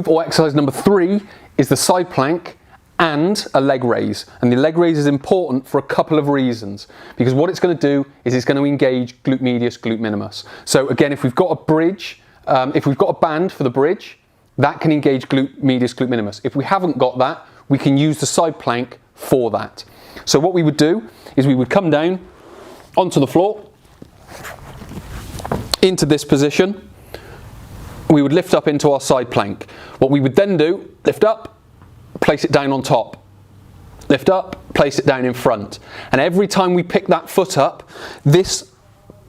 move or exercise number 3 is the side plank and a leg raise. And the leg raise is important for a couple of reasons, because what it's going to do is it's going to engage glute medius, glute minimus. So again, if we've got a bridge, if we've got a band for the bridge, that can engage glute medius, glute minimus. If we haven't got that, we can use the side plank for that. So what we would do is we would come down onto the floor, into this position. We would lift up into our side plank. What we would then do, lift up, place it down on top. Lift up, place it down in front. And every time we pick that foot up, this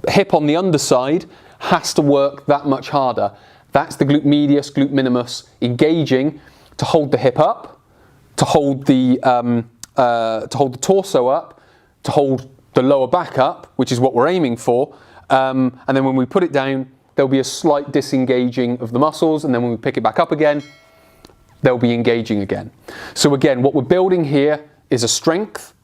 hip on the underside has to work that much harder. That's the glute medius, glute minimus engaging to hold the hip up, to hold the torso up, to hold the lower back up, which is what we're aiming for. And then when we put it down, there'll be a slight disengaging of the muscles, and then when we pick it back up again, they'll be engaging again. So again, what we're building here is a strength.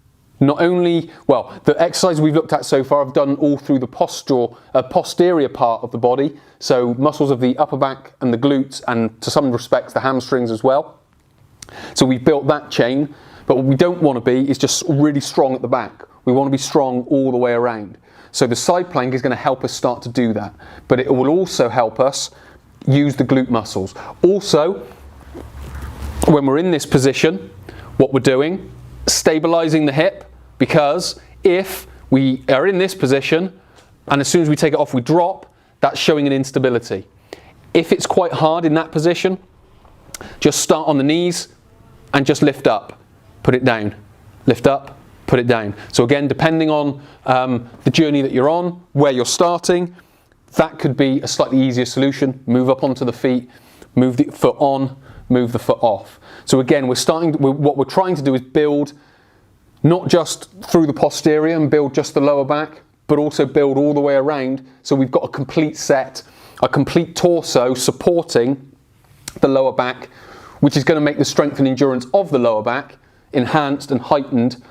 Not only, well, the exercises we've looked at so far have done all through the posterior part of the body, so muscles of the upper back and the glutes, and to some respects the hamstrings as well. So we've built that chain, but what we don't want to be is just really strong at the back. We want to be strong all the way around. So the side plank is going to help us start to do that, but it will also help us use the glute muscles. Also, when we're in this position, what we're doing, stabilizing the hip, because if we are in this position and as soon as we take it off we drop, that's showing an instability. If it's quite hard in that position, just start on the knees and just lift up, put it down, lift up, put it down. So again, depending on the journey that you're on, where you're starting, that could be a slightly easier solution. Move up onto the feet, move the foot on, move the foot off. So again, what we're trying to do is build not just through the posterior and build just the lower back, but also build all the way around, so we've got a complete set, a complete torso supporting the lower back, which is going to make the strength and endurance of the lower back enhanced and heightened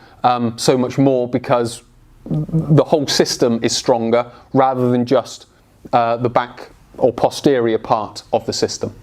so much more, because the whole system is stronger rather than just the back or posterior part of the system.